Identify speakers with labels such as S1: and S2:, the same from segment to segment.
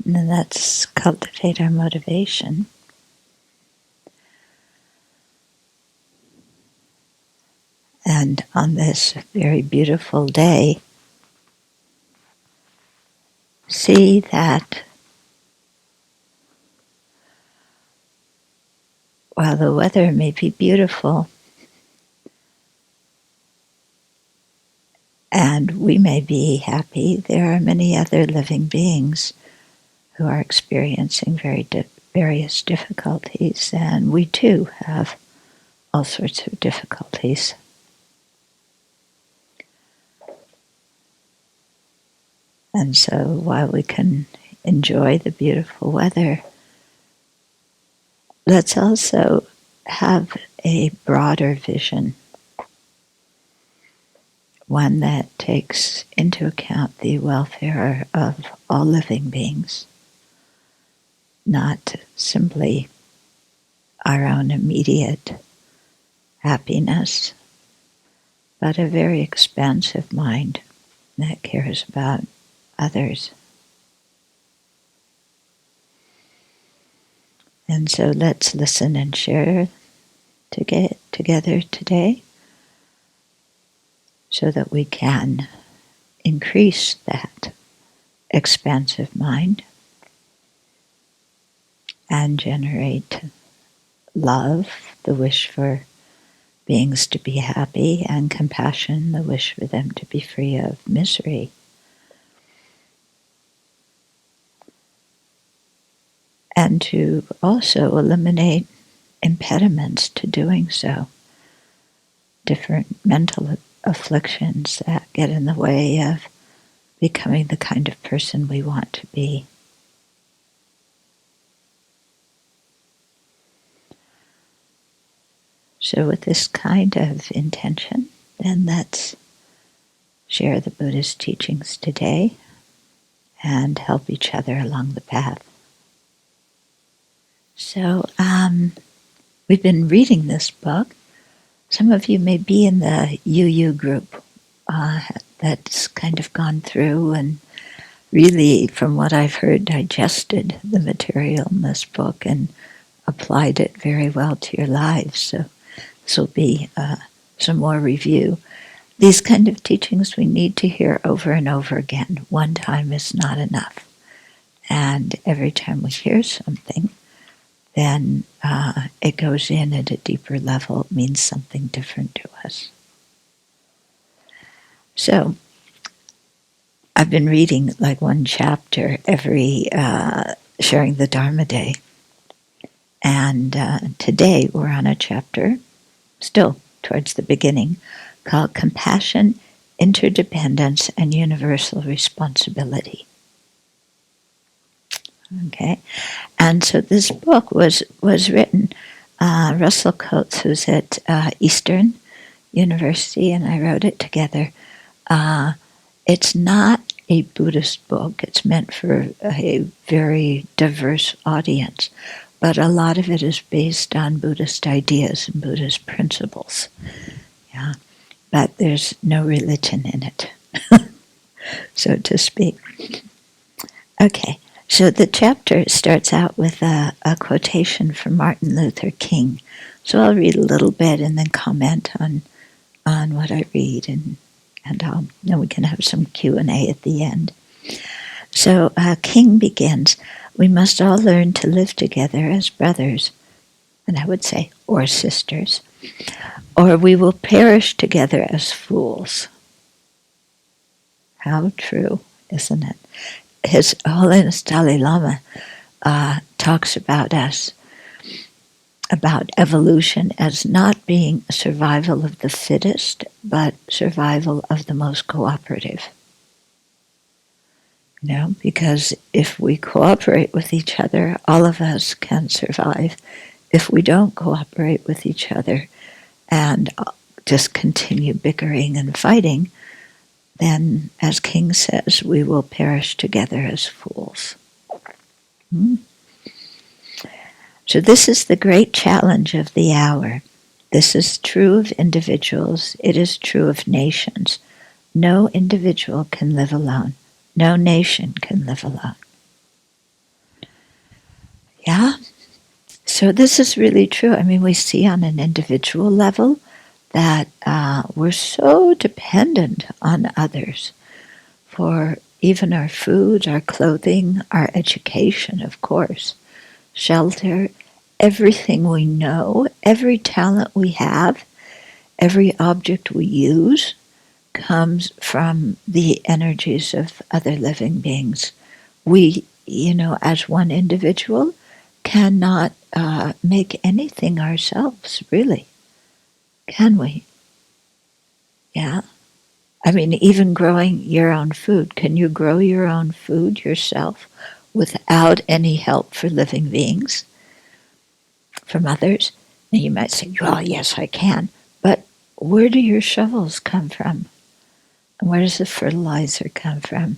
S1: And let's cultivate our motivation. And on this very beautiful day, see that while the weather may be beautiful and we may be happy, there are many other living beings who are experiencing various difficulties, and we too have all sorts of difficulties. And so while we can enjoy the beautiful weather, let's also have a broader vision, one that takes into account the welfare of all living beings, not simply our own immediate happiness, but a very expansive mind that cares about others. And so let's listen and share together today so that we can increase that expansive mind and generate love, the wish for beings to be happy, and compassion, the wish for them to be free of misery. And to also eliminate impediments to doing so, different mental afflictions that get in the way of becoming the kind of person we want to be. So with this kind of intention, then let's share the Buddha's teachings today and help each other along the path. So we've been reading this book. Some of you may be in the UU group that's kind of gone through and really, from what I've heard, digested the material in this book and applied it very well to your lives. So this will be some more review. These kind of teachings we need to hear over and over again. One time is not enough. And every time we hear something, then it goes in at a deeper level. It means something different to us. So I've been reading like one chapter every sharing the Dharma Day. And today we're on a chapter, still towards the beginning, called Compassion, Interdependence, and Universal Responsibility. Okay, and so this book was written. Russell Coates, who's at Eastern University, and I wrote it together. It's not a Buddhist book. It's meant for a very diverse audience, but a lot of it is based on Buddhist ideas and Buddhist principles. Yeah, but there's no religion in it, so to speak. Okay. So the chapter starts out with a quotation from Martin Luther King. So I'll read a little bit and then comment on what I read, and then we can have some Q&A at the end. So King begins, "We must all learn to live together as brothers," and I would say, or sisters, "or we will perish together as fools." How true, isn't it? His Holiness Dalai Lama talks about us, about evolution as not being survival of the fittest, but survival of the most cooperative. You know, because if we cooperate with each other, all of us can survive. If we don't cooperate with each other and just continue bickering and fighting, then, as King says, we will perish together as fools. So this is the great challenge of the hour. This is true of individuals. It is true of nations. No individual can live alone. No nation can live alone. Yeah. So this is really true. I mean, we see on an individual level that we're so dependent on others for even our food, our clothing, our education, of course, shelter, everything we know, every talent we have, every object we use comes from the energies of other living beings. We, as one individual, cannot make anything ourselves, really, can we? Yeah. I mean, even growing your own food. Can you grow your own food yourself without any help for living beings from others? And you might say, well, yes, I can. But where do your shovels come from? And where does the fertilizer come from?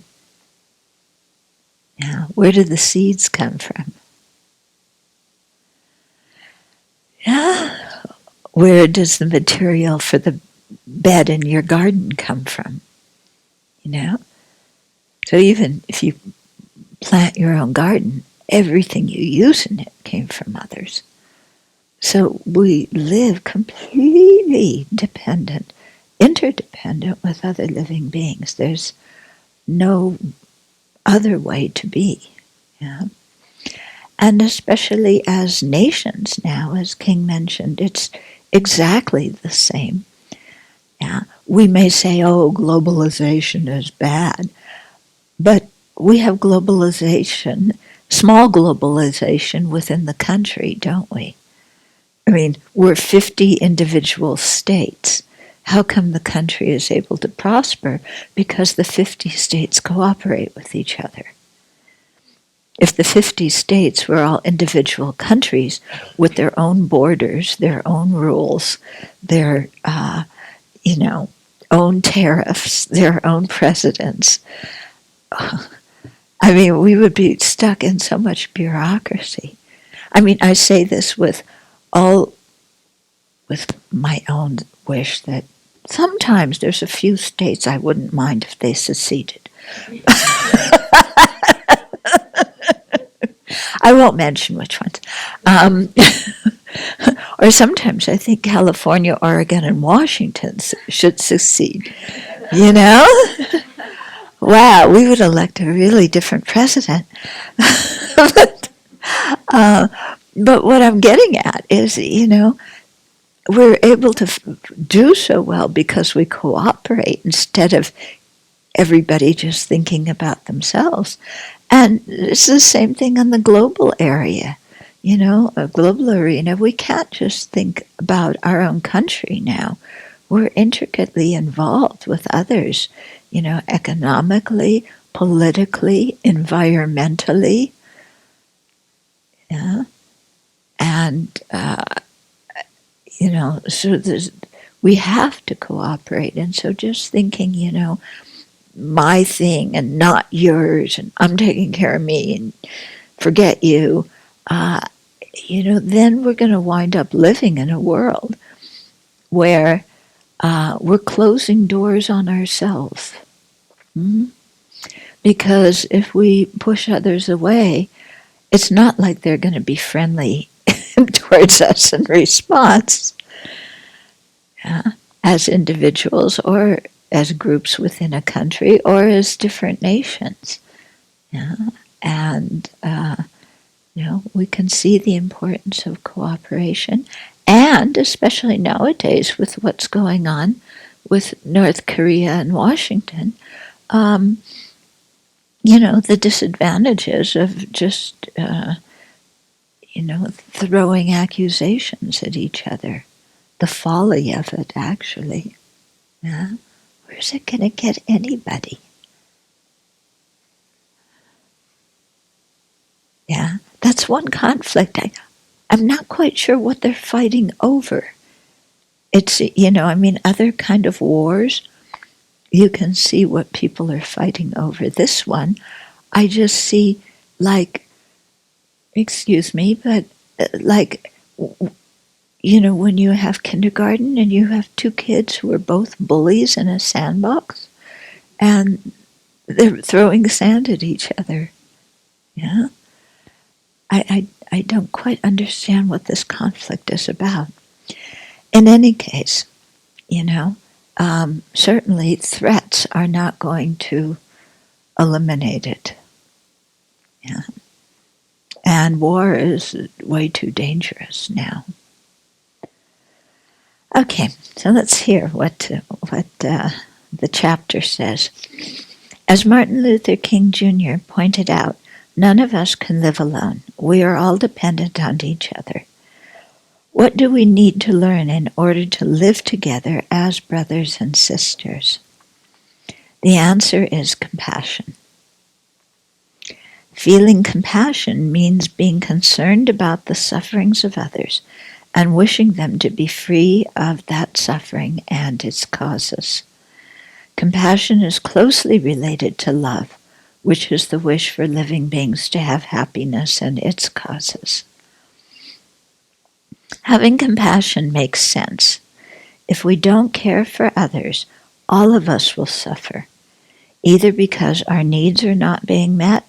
S1: Yeah. Where do the seeds come from? Yeah. Where does the material for the bed in your garden come from? So even if you plant your own garden, everything you use in it came from others. So we live completely dependent, interdependent with other living beings. There's no other way to be. Yeah? And especially as nations now, as King mentioned, it's exactly the same. Yeah? We may say, oh, globalization is bad, but we have globalization, small globalization within the country, don't we? I mean, we're 50 individual states. How come the country is able to prosper? Because the 50 states cooperate with each other. If the 50 states were all individual countries with their own borders, their own rules, their, own tariffs, their own presidents, I mean, we would be stuck in so much bureaucracy. I mean, I say this with my own wish that sometimes there's a few states I wouldn't mind if they seceded. I won't mention which ones. Or sometimes I think California, Oregon, and Washington should secede. You know? Wow, we would elect a really different president. But what I'm getting at is, we're able to do so well because we cooperate instead of everybody just thinking about themselves. And it's the same thing on the global area, a global arena. We can't just think about our own country now. We're intricately involved with others, economically, politically, environmentally. Yeah. And, so we have to cooperate. And so just thinking, my thing and not yours, and I'm taking care of me and forget you, then we're going to wind up living in a world where we're closing doors on ourselves. Mm-hmm. Because if we push others away, it's not like they're going to be friendly towards us in response, as individuals or as groups within a country or as different nations. Yeah? And, we can see the importance of cooperation, and especially nowadays with what's going on with North Korea and Washington, the disadvantages of just, throwing accusations at each other. The folly of it, actually. Yeah? Where's it going to get anybody? Yeah, that's one conflict. I'm not quite sure what they're fighting over. It's, other kind of wars, you can see what people are fighting over. This one, I just see, excuse me, but when you have kindergarten and you have two kids who are both bullies in a sandbox, and they're throwing sand at each other. Yeah. I don't quite understand what this conflict is about. In any case, certainly threats are not going to eliminate it. Yeah. And war is way too dangerous now. Okay, so let's hear what the chapter says. As Martin Luther King Jr. pointed out, none of us can live alone. We are all dependent on each other. What do we need to learn in order to live together as brothers and sisters? The answer is compassion. Feeling compassion means being concerned about the sufferings of others and wishing them to be free of that suffering and its causes. Compassion is closely related to love, which is the wish for living beings to have happiness and its causes. Having compassion makes sense. If we don't care for others, all of us will suffer, either because our needs are not being met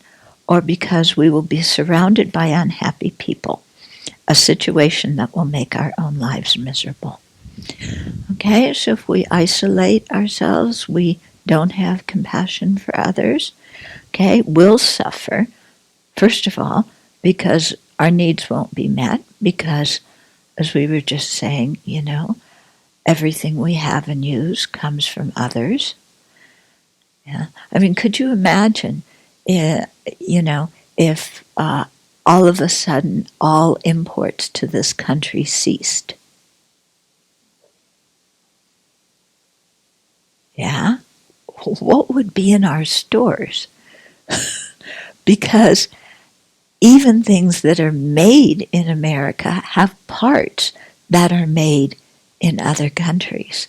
S1: or because we will be surrounded by unhappy people, a situation that will make our own lives miserable. Okay, so if we isolate ourselves, we don't have compassion for others, okay, we'll suffer, first of all, because our needs won't be met, because, as we were just saying, everything we have and use comes from others. Yeah, I mean, could you imagine, if all of a sudden all imports to this country ceased? Yeah, what would be in our stores? Because even things that are made in America have parts that are made in other countries.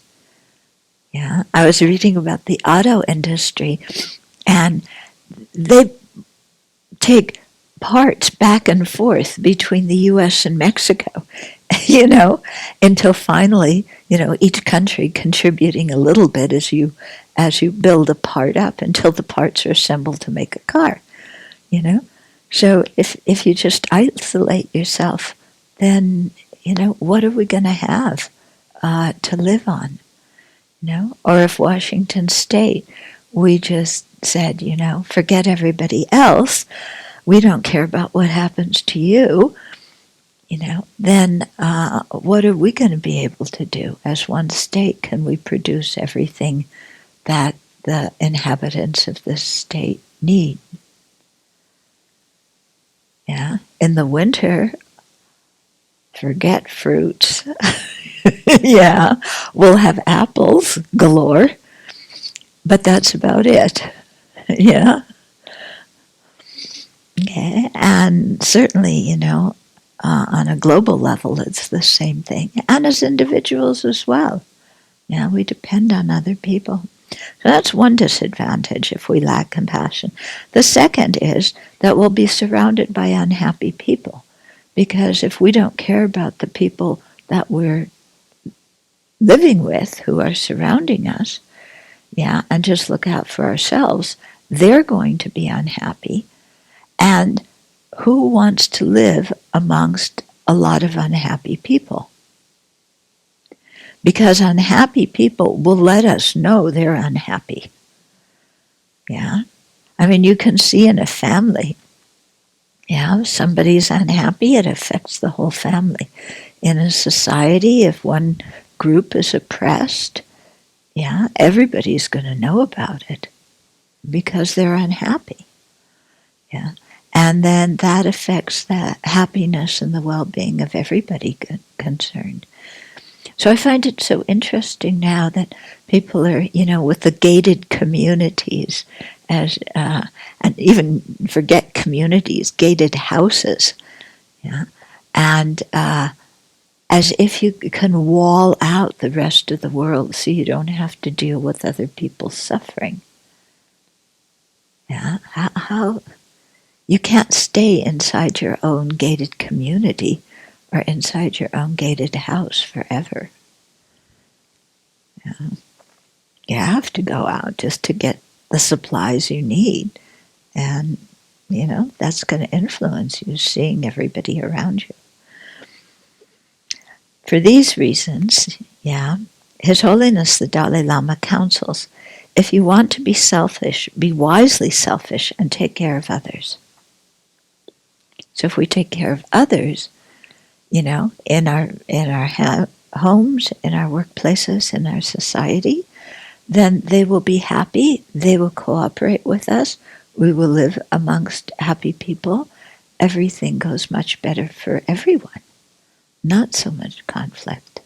S1: Yeah, I was reading about the auto industry, and they take parts back and forth between the U.S. and Mexico, until finally, each country contributing a little bit as you build a part up until the parts are assembled to make a car, So if you just isolate yourself, then, what are we going to have to live on? Or if Washington State, we just said, forget everybody else, we don't care about what happens to you, then what are we going to be able to do? As one state, can we produce everything that the inhabitants of this state need? Yeah, in the winter, forget fruits. Yeah, we'll have apples galore, but that's about it. Yeah. Okay, and certainly, on a global level, it's the same thing, and as individuals as well. Yeah, we depend on other people. So that's one disadvantage if we lack compassion. The second is that we'll be surrounded by unhappy people, because if we don't care about the people that we're living with, who are surrounding us, yeah, and just look out for ourselves, they're going to be unhappy. And who wants to live amongst a lot of unhappy people? Because unhappy people will let us know they're unhappy. Yeah? I mean, you can see in a family, yeah, if somebody's unhappy, it affects the whole family. In a society, if one group is oppressed, yeah, everybody's going to know about it because they're unhappy. Yeah. And then that affects the happiness and the well-being of everybody concerned. So I find it so interesting now that people are, with the gated communities, and even forget communities, gated houses, yeah, and as if you can wall out the rest of the world so you don't have to deal with other people's suffering. Yeah, how you can't stay inside your own gated community or inside your own gated house forever. Yeah. You have to go out just to get the supplies you need. And That's going to influence you, seeing everybody around you. For these reasons, His Holiness the Dalai Lama counsels, if you want to be selfish, be wisely selfish and take care of others. So if we take care of others, in our homes, in our workplaces, in our society, then they will be happy, they will cooperate with us, we will live amongst happy people, everything goes much better for everyone. Not so much conflict.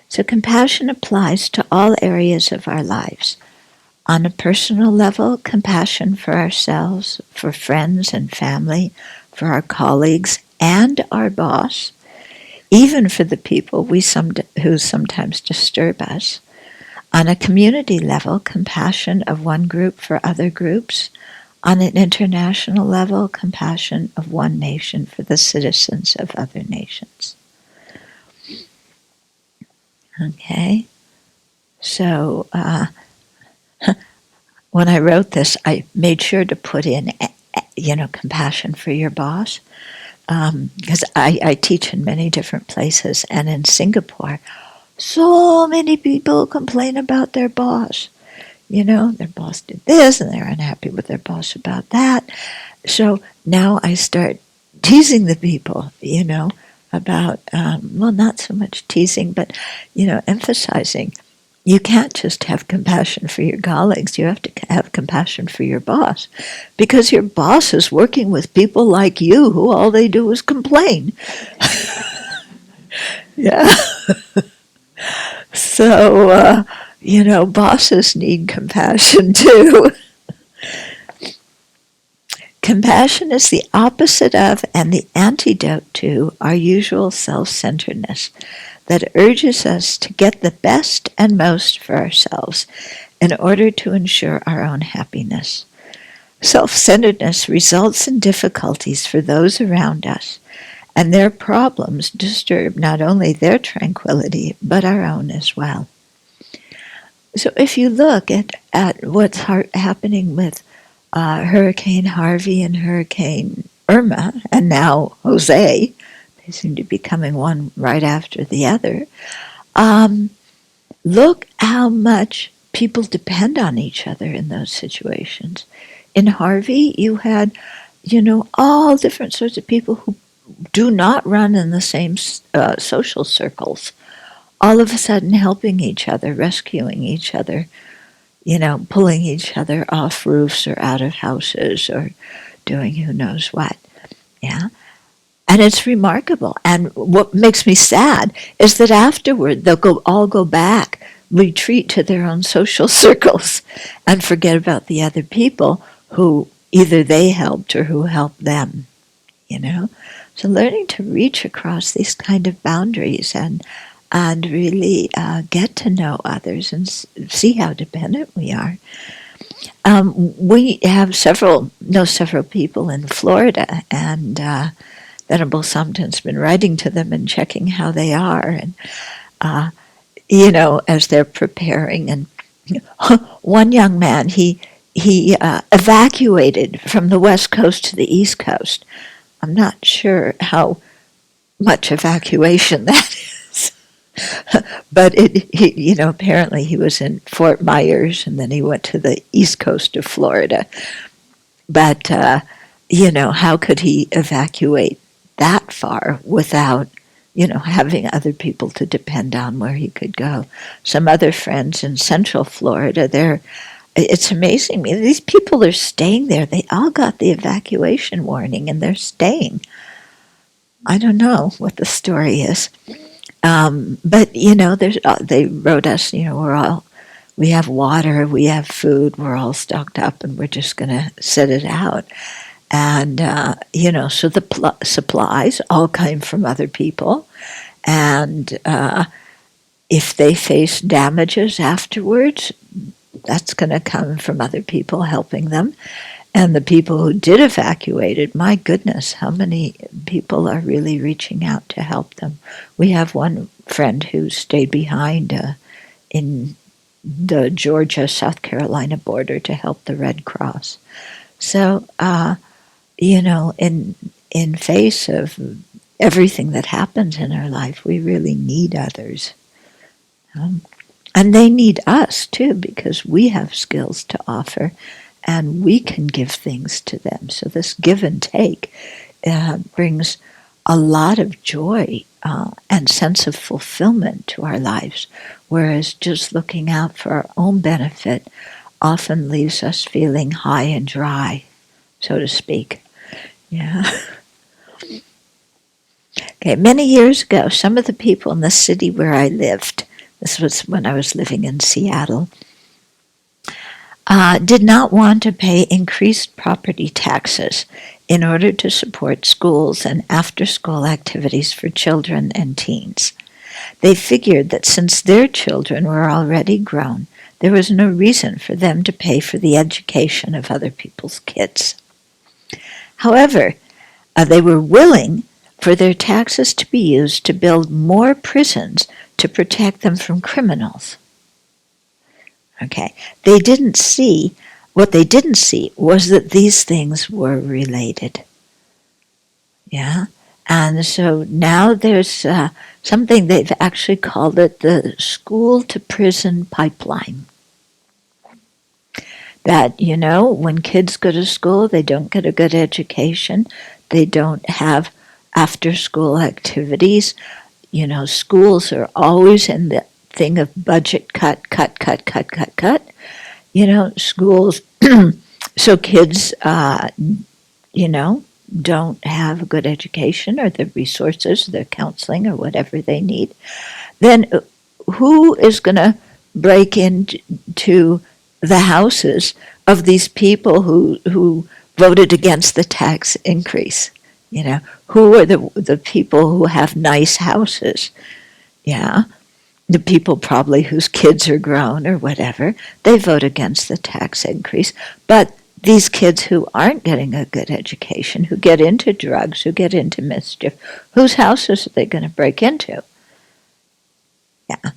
S1: So compassion applies to all areas of our lives. On a personal level, compassion for ourselves, for friends and family, for our colleagues and our boss, even for the people who sometimes disturb us. On a community level, compassion of one group for other groups. On an international level, compassion of one nation for the citizens of other nations. Okay, so when I wrote this, I made sure to put in, compassion for your boss, because I teach in many different places, and in Singapore, so many people complain about their boss. Their boss did this, and they're unhappy with their boss about that. So now I start teasing the people, about, not so much teasing, but, emphasizing. You can't just have compassion for your colleagues. You have to have compassion for your boss, because your boss is working with people like you who all they do is complain. Yeah. So, bosses need compassion too. Compassion is the opposite of and the antidote to our usual self-centeredness that urges us to get the best and most for ourselves in order to ensure our own happiness. Self-centeredness results in difficulties for those around us, and their problems disturb not only their tranquility, but our own as well. So if you look at what's happening with Hurricane Harvey and Hurricane Irma, and now Jose, they seem to be coming one right after the other, look how much people depend on each other in those situations. In Harvey, you had, all different sorts of people who do not run in the same social circles, all of a sudden helping each other, rescuing each other, pulling each other off roofs or out of houses or doing who knows what. Yeah. And it's remarkable. And what makes me sad is that afterward they'll all go back, retreat to their own social circles, and forget about the other people who either they helped or who helped them. So learning to reach across these kind of boundaries and really get to know others and see how dependent we are. We have several people in Florida, and Venerable Sompton's been writing to them and checking how they are, and as they're preparing. And one young man, he evacuated from the West Coast to the East Coast. I'm not sure how much evacuation that is. But apparently he was in Fort Myers, and then he went to the east coast of Florida. But, how could he evacuate that far without, having other people to depend on where he could go? Some other friends in Central Florida, it's amazing. These people are staying there. They all got the evacuation warning, and they're staying. I don't know what the story is. But they wrote us, we have water, we have food, we're all stocked up, and we're just going to sit it out. And, so the supplies all came from other people. And if they face damages afterwards, that's going to come from other people helping them. And the people who did evacuate it, my goodness, how many people are really reaching out to help them. We have one friend who stayed behind in the Georgia-South Carolina border to help the Red Cross. So, in face of everything that happens in our life, we really need others. And they need us too, because we have skills to offer and we can give things to them. So this give and take brings a lot of joy and sense of fulfillment to our lives, whereas just looking out for our own benefit often leaves us feeling high and dry, so to speak. Yeah. Okay, many years ago, some of the people in the city where I lived, this was when I was living in Seattle, did not want to pay increased property taxes in order to support schools and after-school activities for children and teens. They figured that since their children were already grown, there was no reason for them to pay for the education of other people's kids. However, they were willing for their taxes to be used to build more prisons to protect them from criminals. Okay, what they didn't see was that these things were related. Yeah, and so now there's something they've actually called it the school to prison pipeline. That, when kids go to school, they don't get a good education, they don't have after-school activities. Schools are always in the thing of budget cut. Schools, so kids, don't have a good education or the resources, the counseling or whatever they need. Then who is going to break into the houses of these people who voted against the tax increase? Who are the people who have nice houses? Yeah, the people probably whose kids are grown or whatever, they vote against the tax increase. But these kids who aren't getting a good education, who get into drugs, who get into mischief, whose houses are they going to break into? Yeah.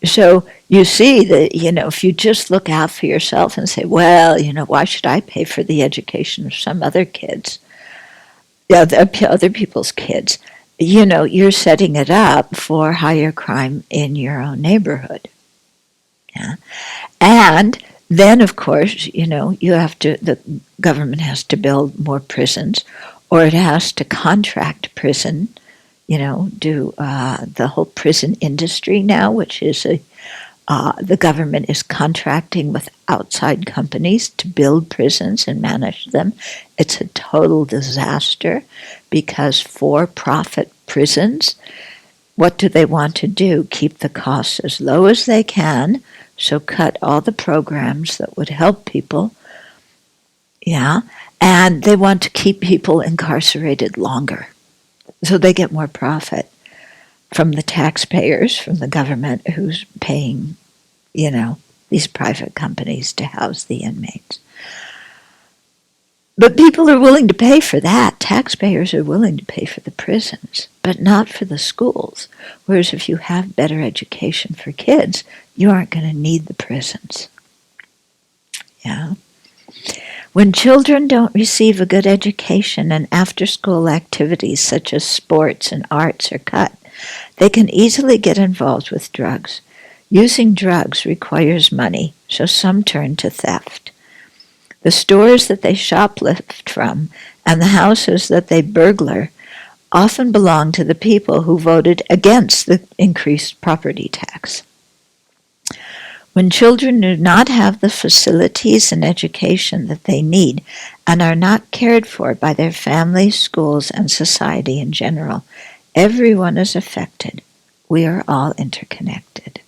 S1: So you see that, if you just look out for yourself and say, well, why should I pay for the education of some other kids? Other people's kids. You're setting it up for higher crime in your own neighborhood. Yeah. And then, of course, the government has to build more prisons, or it has to contract prison, do the whole prison industry now, which is the government is contracting with outside companies to build prisons and manage them. It's a total disaster because for-profit prisons, what do they want to do? Keep the costs as low as they can, so cut all the programs that would help people. Yeah, and they want to keep people incarcerated longer, so they get more profit from the taxpayers, from the government who's paying, these private companies to house the inmates. But people are willing to pay for that. Taxpayers are willing to pay for the prisons, but not for the schools. Whereas if you have better education for kids, you aren't going to need the prisons. Yeah. When children don't receive a good education and after-school activities such as sports and arts are cut, they can easily get involved with drugs. Using drugs requires money, so some turn to theft. The stores that they shoplift from and the houses that they burglar often belong to the people who voted against the increased property tax. When children do not have the facilities and education that they need and are not cared for by their families, schools, and society in general, everyone is affected. We are all interconnected.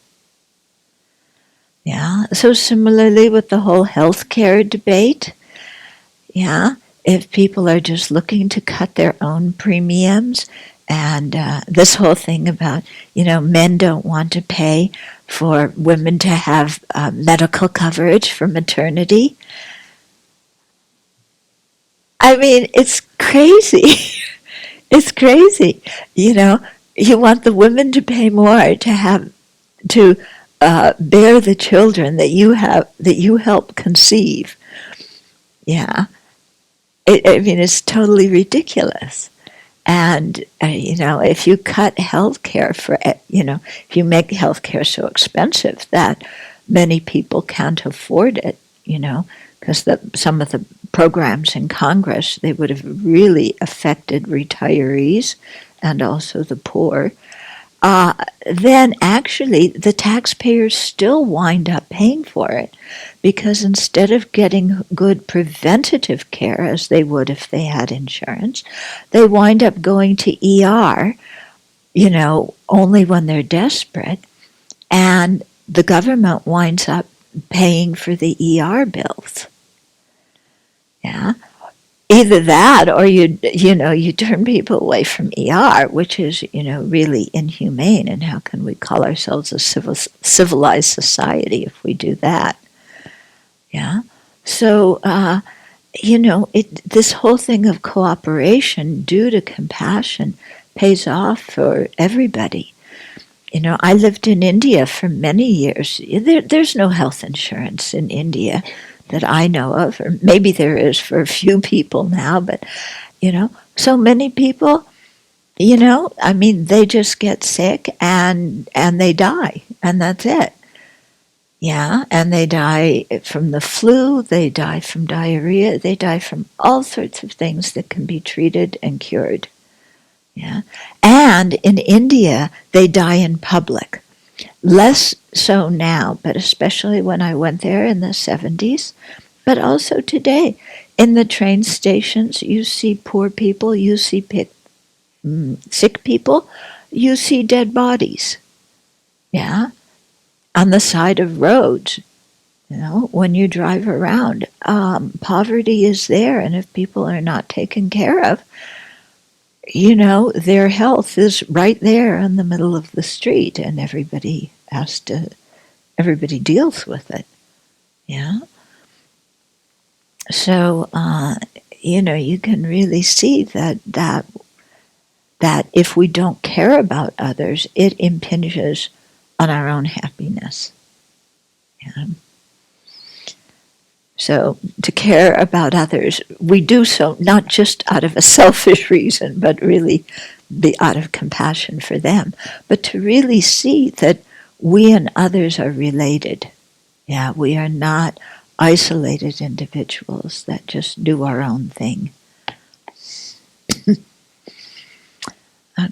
S1: Yeah, so similarly with the whole healthcare debate, yeah, if people are just looking to cut their own premiums, and this whole thing about, men don't want to pay for women to have medical coverage for maternity. I mean, it's crazy. It's crazy. You want the women to pay more to bear the children that you help conceive. Yeah, I mean, it's totally ridiculous. And if you cut health care if you make health care so expensive that many people can't afford it, because some of the programs in Congress, they would have really affected retirees and also the poor. Then actually the taxpayers still wind up paying for it, because instead of getting good preventative care as they would if they had insurance, they wind up going to ER, only when they're desperate, and the government winds up paying for the ER bills. Yeah. Either that, or you turn people away from ER, which is really inhumane. And how can we call ourselves a civilized society if we do that? Yeah. So this whole thing of cooperation due to compassion pays off for everybody. I lived in India for many years. There's no health insurance in India that I know of, or maybe there is for a few people now, but, so many people, I mean, they just get sick and they die, and that's it. Yeah, and they die from the flu, they die from diarrhea, they die from all sorts of things that can be treated and cured. Yeah, and in India, they die in public. Less so now, but especially when I went there in the 70s, but also today. In the train stations, you see poor people, you see sick people, you see dead bodies. Yeah, on the side of roads. When you drive around, poverty is there, and if people are not taken care of, their health is right there in the middle of the street, and everybody deals with it. Yeah. So, you can really see that if we don't care about others, it impinges on our own happiness. Yeah. So to care about others, we do so not just out of a selfish reason, but really out of compassion for them, but to really see that we and others are related. Yeah, we are not isolated individuals that just do our own thing.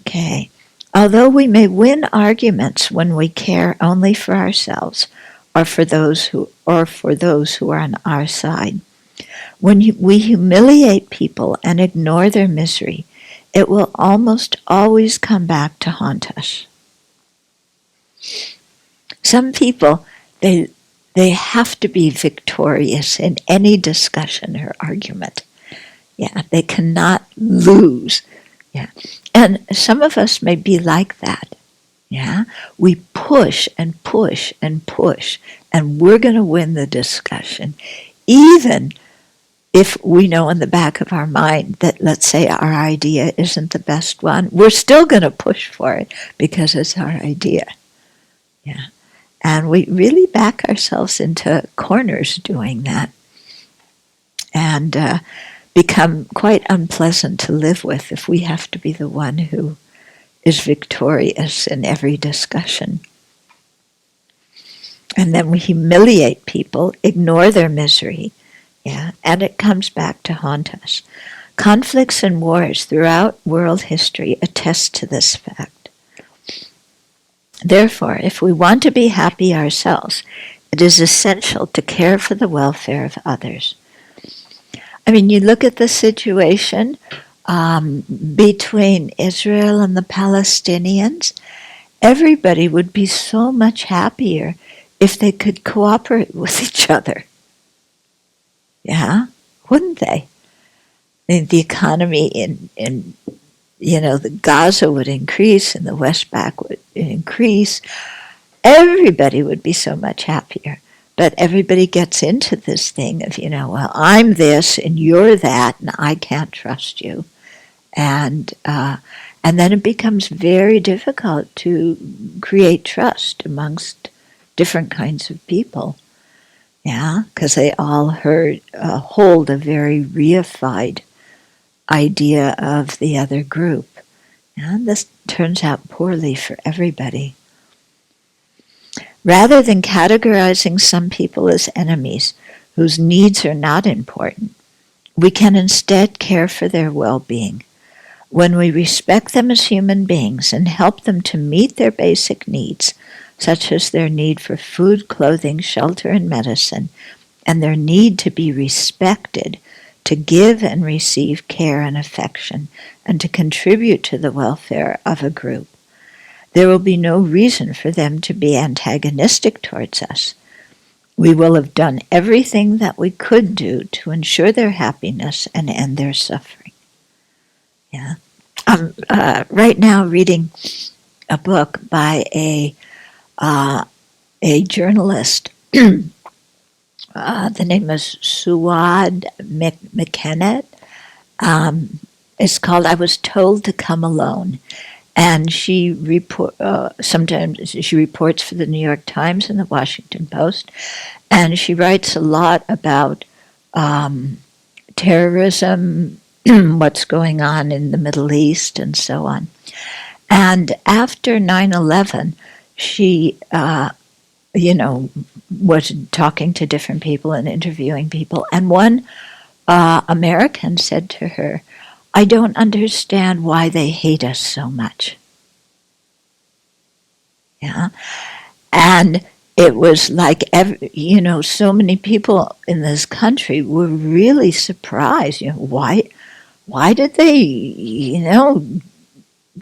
S1: Okay. Although we may win arguments when we care only for ourselves, or for those who are on our side, when we humiliate people and ignore their misery, it will almost always come back to haunt us. Some people, they have to be victorious in any discussion or argument. Yeah, they cannot lose. Yeah, and some of us may be like that. Yeah, we push and push and push, and we're going to win the discussion, even if we know in the back of our mind that, let's say, our idea isn't the best one. We're still going to push for it because it's our idea. Yeah, and we really back ourselves into corners doing that, and become quite unpleasant to live with if we have to be the one who is victorious in every discussion. And then we humiliate people, ignore their misery, and it comes back to haunt us. Conflicts and wars throughout world history attest to this fact. Therefore, if we want to be happy ourselves, it is essential to care for the welfare of others. I mean, you look at the situation between Israel and the Palestinians, everybody would be so much happier if they could cooperate with each other. Yeah, wouldn't they? The economy in the Gaza would increase and the West Bank would increase. Everybody would be so much happier. But everybody gets into this thing of, well, I'm this and you're that, and I can't trust you. And then it becomes very difficult to create trust amongst different kinds of people. Yeah, because they all hold a very reified idea of the other group. And this turns out poorly for everybody. Rather than categorizing some people as enemies whose needs are not important, we can instead care for their well-being. When we respect them as human beings and help them to meet their basic needs, such as their need for food, clothing, shelter, and medicine, and their need to be respected, to give and receive care and affection, and to contribute to the welfare of a group, there will be no reason for them to be antagonistic towards us. We will have done everything that we could do to ensure their happiness and end their suffering. Yeah. I'm right now reading a book by a journalist. The name is Suad McKennett. It's called "I Was Told to Come Alone," and she sometimes she reports for the New York Times and the Washington Post, and she writes a lot about terrorism, what's going on in the Middle East, and so on. And after 9/11, she, was talking to different people and interviewing people. And one American said to her, "I don't understand why they hate us so much." Yeah. And it was like, so many people in this country were really surprised. Why did they,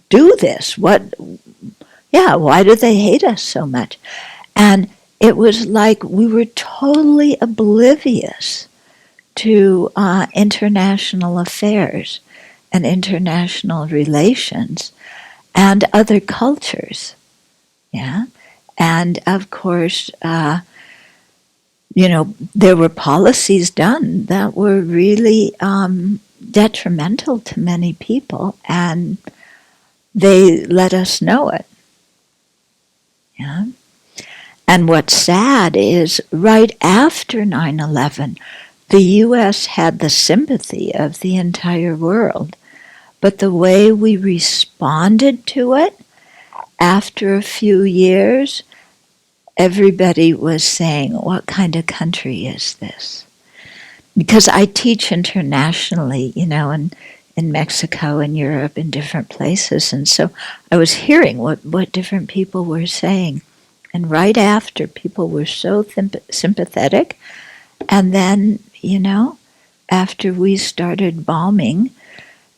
S1: do this? Why did they hate us so much? And it was like we were totally oblivious to international affairs and international relations and other cultures. Yeah. And of course, there were policies done that were really detrimental to many people, and they let us know it. Yeah. And what's sad is right after 9/11, the U.S. had the sympathy of the entire world, but the way we responded to it, after a few years, everybody was saying, "What kind of country is this?" Because I teach internationally, in Mexico and Europe and different places. And so I was hearing what different people were saying. And right after, people were so sympathetic. And then, after we started bombing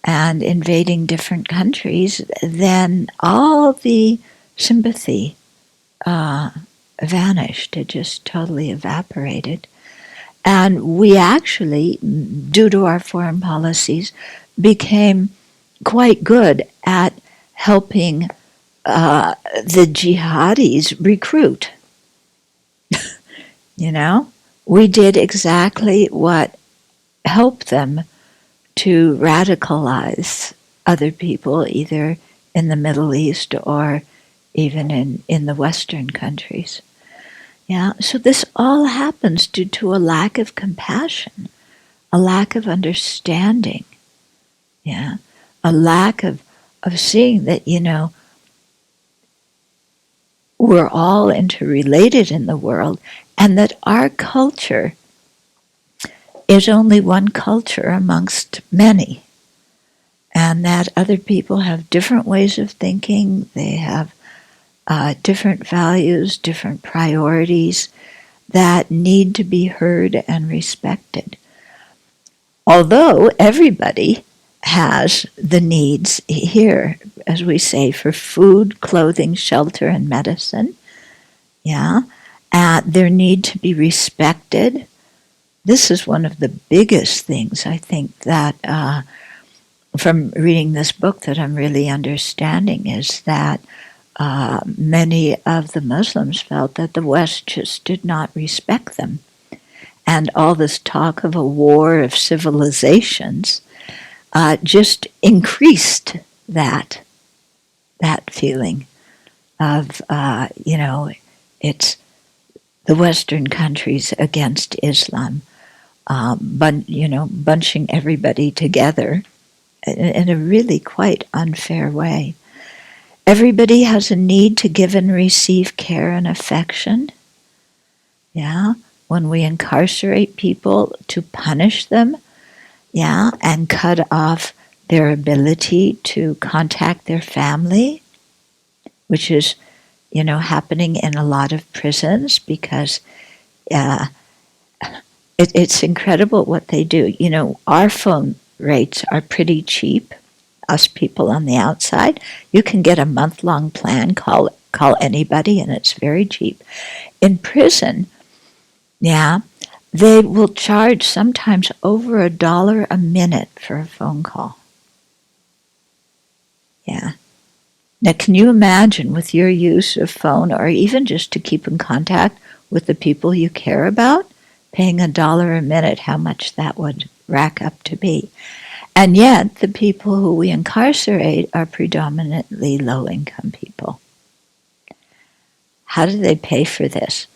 S1: and invading different countries, then all the sympathy vanished. It just totally evaporated. And we actually, due to our foreign policies, became quite good at helping the jihadis recruit. We did exactly what helped them to radicalize other people, either in the Middle East or even in the Western countries. Yeah, so this all happens due to a lack of compassion, a lack of understanding, yeah, a lack of seeing that, we're all interrelated in the world, and that our culture is only one culture amongst many, and that other people have different ways of thinking, they have different values, different priorities that need to be heard and respected. Although everybody has the needs here, as we say, for food, clothing, shelter, and medicine, yeah, their need to be respected. This is one of the biggest things, I think, that from reading this book that I'm really understanding, is that many of the Muslims felt that the West just did not respect them. And all this talk of a war of civilizations just increased that feeling of, it's the Western countries against Islam, bunching everybody together in a really quite unfair way. Everybody has a need to give and receive care and affection. Yeah, when we incarcerate people to punish them, yeah, and cut off their ability to contact their family, which is, happening in a lot of prisons because it's incredible what they do. Our phone rates are pretty cheap. Us people on the outside, you can get a month-long plan, call anybody, and it's very cheap. In prison, yeah, they will charge sometimes over $1 a minute for a phone call. Yeah. Now, can you imagine with your use of phone, or even just to keep in contact with the people you care about, paying $1 a minute, how much that would rack up to be? And yet, the people who we incarcerate are predominantly low-income people. How do they pay for this?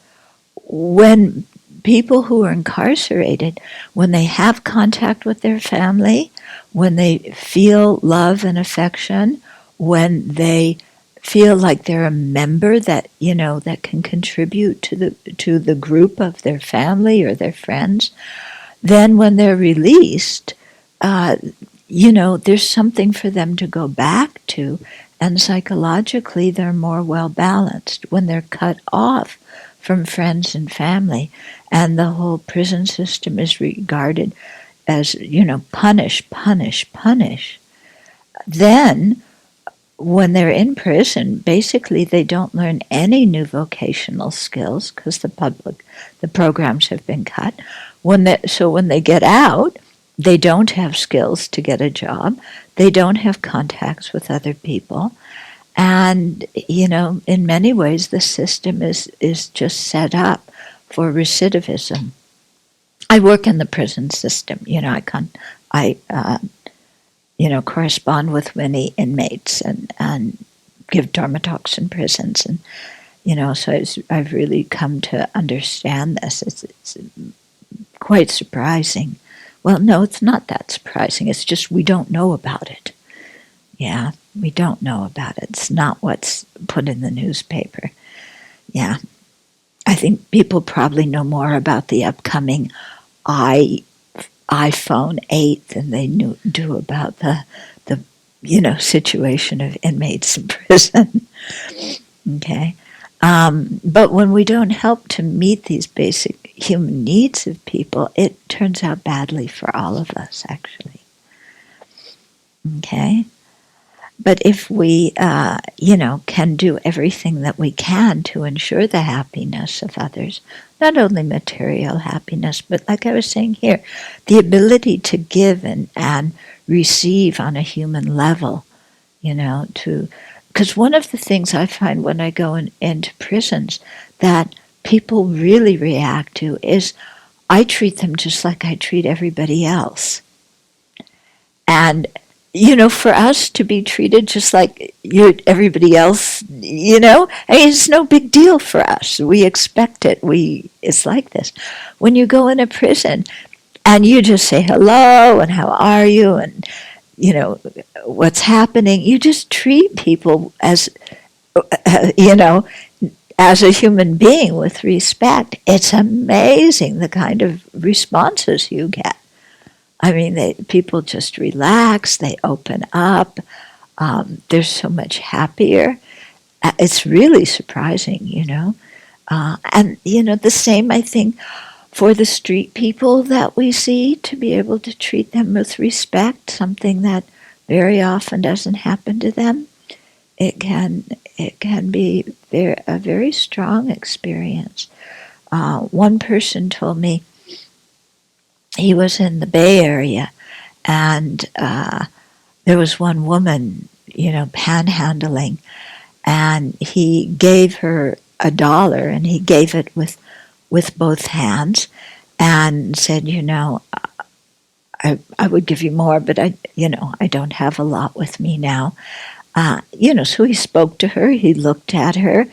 S1: When people who are incarcerated, when they have contact with their family, when they feel love and affection, when they feel like they're a member that that can contribute to the group of their family or their friends, then when they're released, there's something for them to go back to, and psychologically they're more well balanced. When they're cut off from friends and family, and the whole prison system is regarded as, punish, punish, punish, then when they're in prison, basically they don't learn any new vocational skills because the programs have been cut. So when they get out, they don't have skills to get a job. They don't have contacts with other people. And, in many ways, the system is just set up for recidivism. I work in the prison system. I correspond with many inmates and give Dharma talks in prisons. And, so I've really come to understand this. It's quite surprising. Well, no, it's not that surprising. It's just we don't know about it. Yeah, we don't know about it. It's not what's put in the newspaper. Yeah. I think people probably know more about the upcoming iPhone 8 than they do about the situation of inmates in prison. Okay. But when we don't help to meet these basic human needs of people, it turns out badly for all of us, actually. Okay? But if we, can do everything that we can to ensure the happiness of others, not only material happiness, but like I was saying here, the ability to give and receive on a human level, because one of the things I find when I go into prisons that people really react to is I treat them just like I treat everybody else. And for us to be treated just like everybody else, it's no big deal for us. We expect it. It's like this. When you go in a prison and you just say hello and how are you and, what's happening, you just treat people as, as a human being with respect. It's amazing the kind of responses you get. I mean, people just relax, they open up, they're so much happier. It's really surprising, And, the same, I think, for the street people that we see, to be able to treat them with respect, something that very often doesn't happen to them. It can be a very strong experience. One person told me, he was in the Bay Area, and there was one woman, panhandling, and he gave her $1, and he gave it with both hands, and said, I would give you more, but I don't have a lot with me now. So he spoke to her, he looked at her,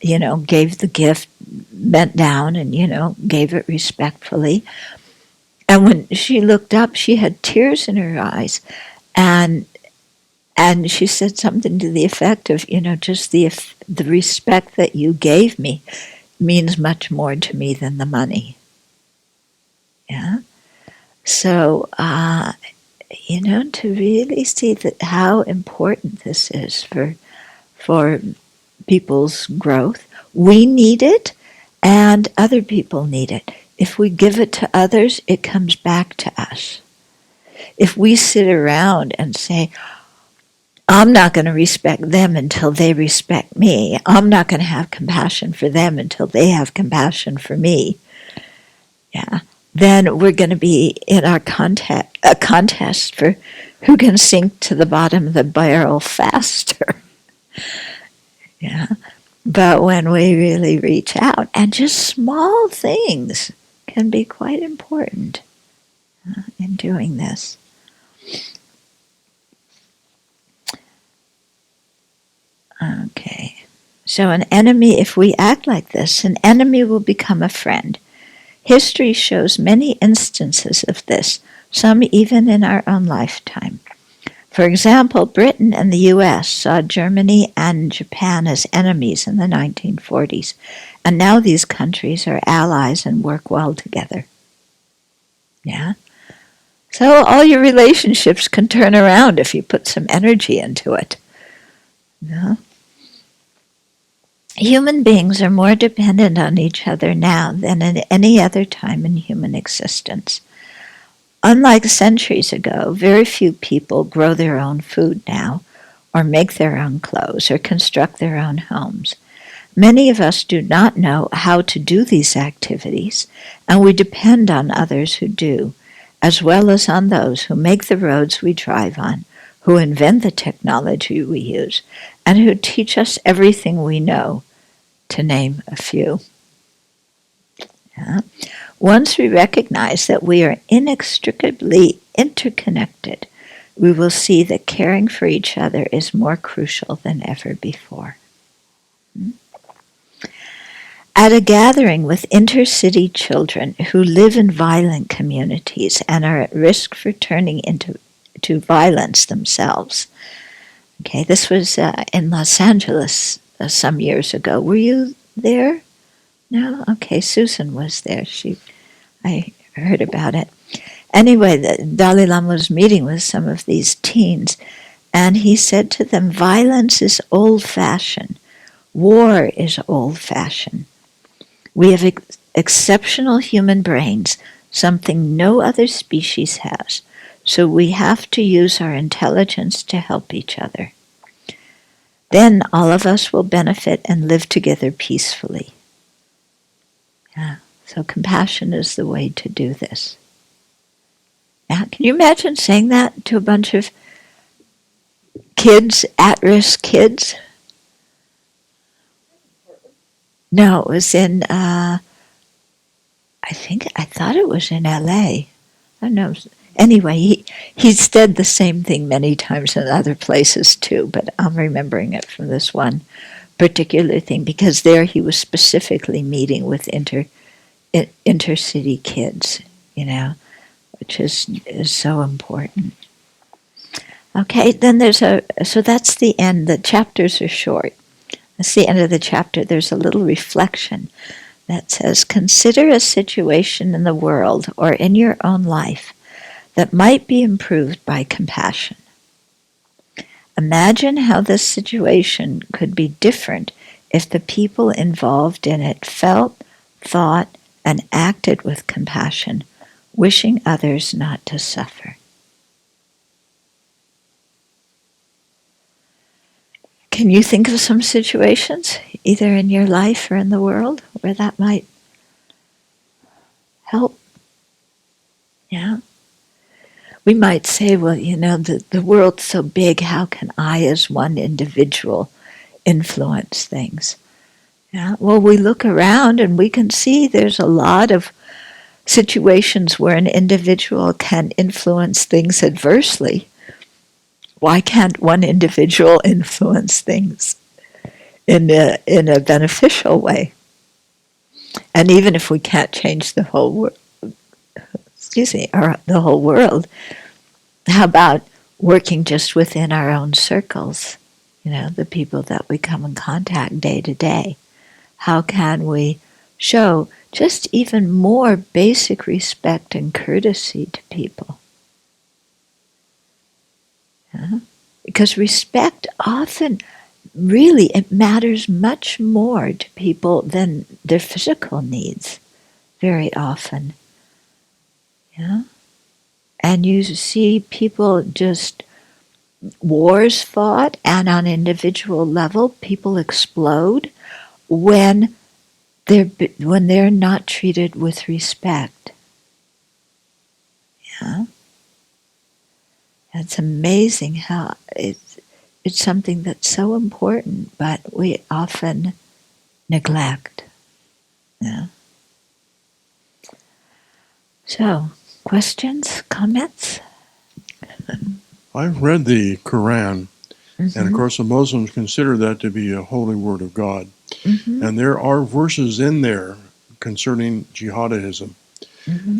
S1: gave the gift, bent down and, gave it respectfully. And when she looked up, she had tears in her eyes. And she said something to the effect of, just the respect that you gave me means much more to me than the money. Yeah. So, to really see that how important this is for people's growth. We need it, and other people need it. If we give it to others, it comes back to us. If we sit around and say, I'm not going to respect them until they respect me. I'm not going to have compassion for them until they have compassion for me. Yeah. Then we're going to be in a contest for who can sink to the bottom of the barrel faster. Yeah. But when we really reach out, and just small things can be quite important in doing this. Okay. So an enemy, if we act like this, an enemy will become a friend. History shows many instances of this, some even in our own lifetime. For example, Britain and the US saw Germany and Japan as enemies in the 1940s, and now these countries are allies and work well together. Yeah? So all your relationships can turn around if you put some energy into it. Yeah? Human beings are more dependent on each other now than at any other time in human existence. Unlike centuries ago, very few people grow their own food now, or make their own clothes, or construct their own homes. Many of us do not know how to do these activities, and we depend on others who do, as well as on those who make the roads we drive on, who invent the technology we use, and who teach us everything we know, to name a few. Yeah. Once we recognize that we are inextricably interconnected, we will see that caring for each other is more crucial than ever before. At a gathering with intercity children who live in violent communities and are at risk for turning into violence themselves. Okay, this was in Los Angeles some years ago. Were you there? No? Okay, Susan was there. I heard about it. Anyway, the Dalai Lama was meeting with some of these teens, and he said to them, violence is old-fashioned. War is old-fashioned. We have exceptional human brains, something no other species has, so we have to use our intelligence to help each other. Then all of us will benefit and live together peacefully. Yeah. So compassion is the way to do this. Now, can you imagine saying that to a bunch of kids, at-risk kids? No, it was in, I thought it was in LA. I don't know. Anyway, he said the same thing many times in other places too, but I'm remembering it from this one particular thing, because there he was specifically meeting with intercity kids, which is so important. Okay, then so that's the end. The chapters are short. That's the end of the chapter. There's a little reflection that says, consider a situation in the world or in your own life that might be improved by compassion. Imagine how this situation could be different if the people involved in it felt, thought, and acted with compassion, wishing others not to suffer. Can you think of some situations, either in your life or in the world, where that might help? Yeah. We might say, well, the world's so big, how can I as one individual influence things? Yeah. Well, we look around and we can see there's a lot of situations where an individual can influence things adversely. Why can't one individual influence things in a beneficial way. And even if we can't change the whole world, the whole world, how about working just within our own circles? The people that we come in contact day to day. How can we show just even more basic respect and courtesy to people? Yeah? Because respect often, really, it matters much more to people than their physical needs, very often. Yeah? And you see people just, wars fought, and on individual level, people explode when they're not treated with respect. Yeah? It's amazing how it's something that's so important, but we often neglect. Yeah. So, questions, comments?
S2: I've read the Quran, and of course the Muslims consider that to be a holy word of God. And there are verses in there concerning jihadism.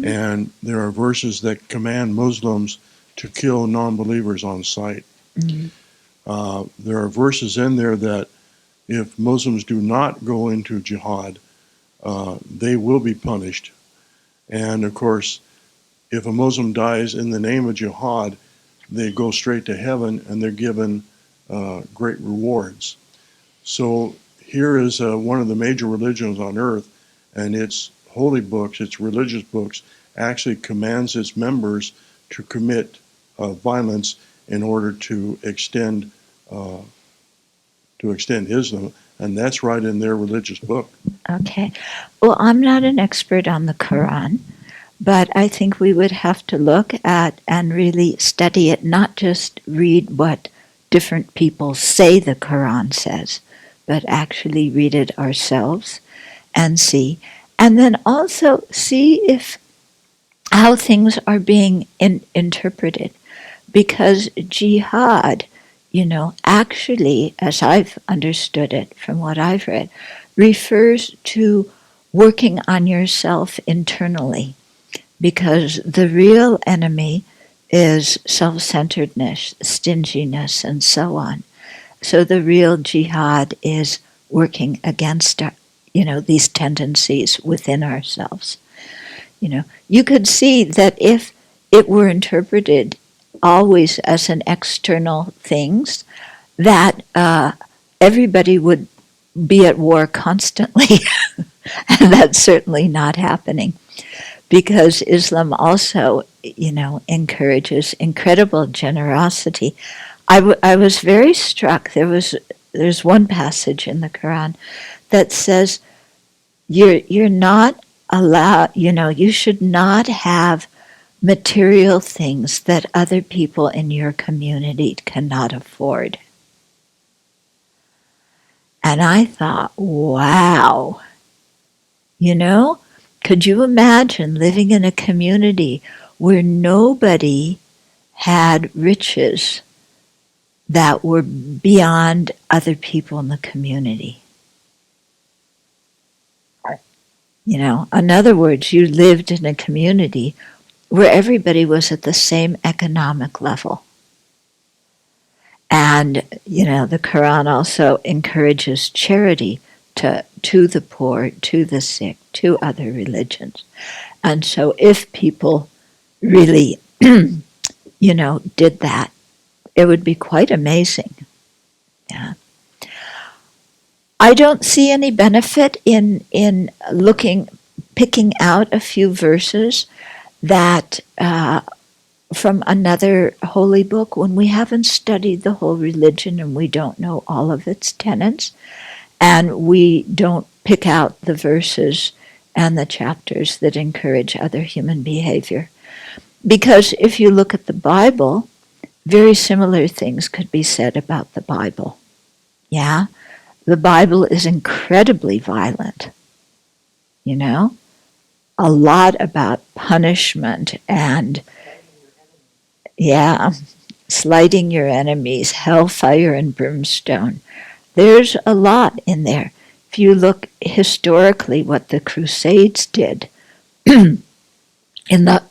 S2: And there are verses that command Muslims to kill non-believers on sight. There are verses in there that if Muslims do not go into jihad, they will be punished. And of course, if a Muslim dies in the name of jihad, they go straight to heaven and they're given great rewards. So here is one of the major religions on earth, and its holy books, its religious books, actually commands its members to commit violence in order to extend Islam, and that's right in their religious book.
S1: Okay. Well, I'm not an expert on the Quran, but I think we would have to look at and really study it, not just read what different people say the Quran says, but actually read it ourselves and see. And then also see how things are being interpreted. Because jihad, actually, as I've understood it from what I've read, refers to working on yourself internally. Because the real enemy is self-centeredness, stinginess, and so on. So the real jihad is working against these tendencies within ourselves. You could see that if it were interpreted always as an external things, that everybody would be at war constantly. And that's certainly not happening. Because Islam also, encourages incredible generosity. I was very struck. There's one passage in the Quran that says you're not allowed. You should not have material things that other people in your community cannot afford. And I thought, wow, could you imagine living in a community where nobody had riches that were beyond other people in the community? In other words, you lived in a community where everybody was at the same economic level. And, the Quran also encourages charity to the poor, to the sick, to other religions. And so if people really, did that, it would be quite amazing. Yeah. I don't see any benefit in picking out a few verses that from another holy book when we haven't studied the whole religion and we don't know all of its tenets, and we don't pick out the verses and the chapters that encourage other human behavior. Because if you look at the Bible, very similar things could be said about the Bible. Yeah? The Bible is incredibly violent. A lot about punishment and, slighting your enemies, hellfire and brimstone. There's a lot in there. If you look historically what the Crusades did, in the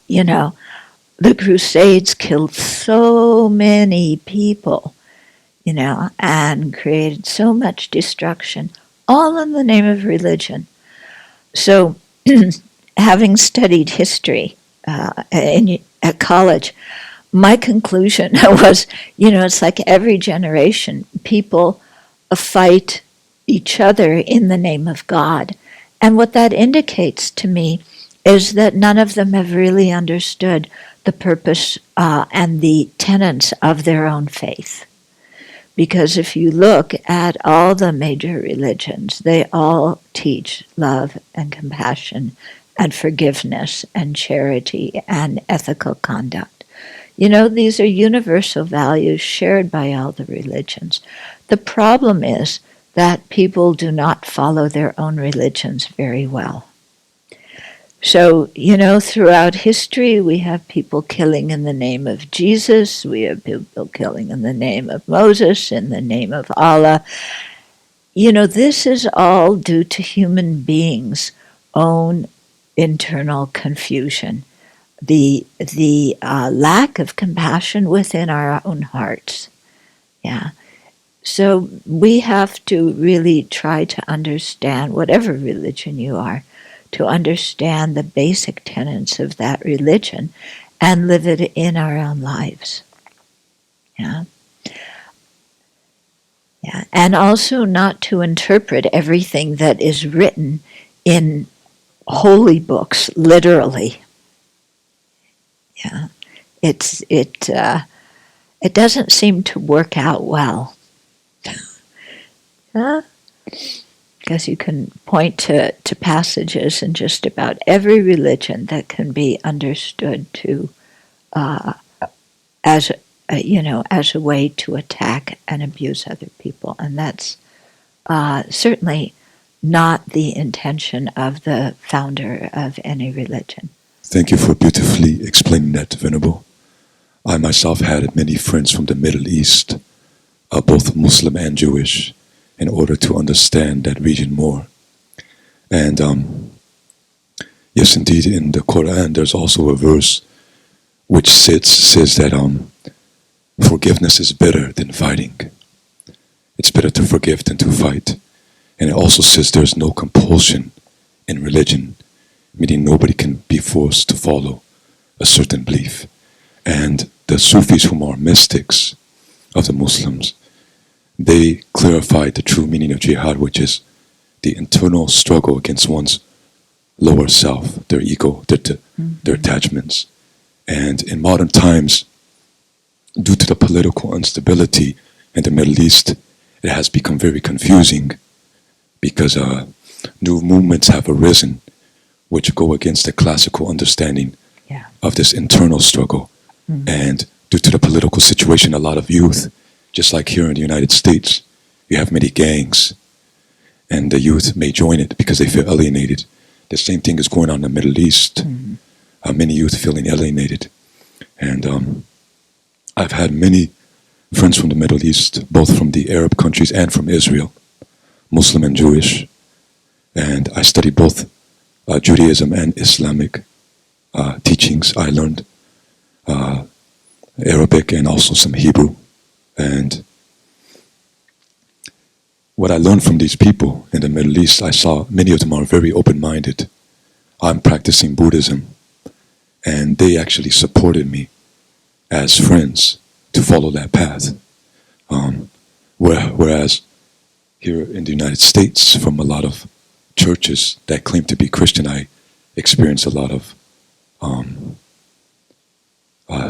S1: Crusades killed so many people, and created so much destruction, all in the name of religion. So, having studied history at college, my conclusion was, it's like every generation, people fight each other in the name of God. And what that indicates to me is that none of them have really understood the purpose and the tenets of their own faith. Because if you look at all the major religions, they all teach love and compassion and forgiveness and charity and ethical conduct. These are universal values shared by all the religions. The problem is that people do not follow their own religions very well. So, throughout history, we have people killing in the name of Jesus. We have people killing in the name of Moses, in the name of Allah. This is all due to human beings' own internal confusion, the lack of compassion within our own hearts. Yeah. So we have to really try to understand, whatever religion you are, to understand the basic tenets of that religion and live it in our own lives. Yeah. Yeah. And also not to interpret everything that is written in holy books literally. Yeah. It doesn't seem to work out well. Because you can point to passages in just about every religion that can be understood to as a way to attack and abuse other people, and that's certainly not the intention of the founder of any religion.
S3: Thank you for beautifully explaining that, Venerable. I myself had many friends from the Middle East, both Muslim and Jewish, in order to understand that region more. And yes, indeed, in the Quran, there's also a verse which says that forgiveness is better than fighting. It's better to forgive than to fight. And it also says there's no compulsion in religion, meaning nobody can be forced to follow a certain belief. And the Sufis, whom are mystics of the Muslims, they clarified the true meaning of jihad, which is the internal struggle against one's lower self, their ego, their attachments. And in modern times, due to the political instability in the Middle East, it has become very confusing because new movements have arisen which go against the classical understanding of this internal struggle. And due to the political situation, a lot of youth, just like here in the United States, you have many gangs, and the youth may join it because they feel alienated. The same thing is going on in the Middle East. Many youth feeling alienated. And I've had many friends from the Middle East, both from the Arab countries and from Israel, Muslim and Jewish. And I studied both Judaism and Islamic teachings. I learned Arabic and also some Hebrew. And what I learned from these people in the Middle East, I saw many of them are very open-minded. I'm practicing Buddhism, and they actually supported me as friends to follow that path. Whereas here in the United States, from a lot of churches that claim to be Christian, I experienced a lot of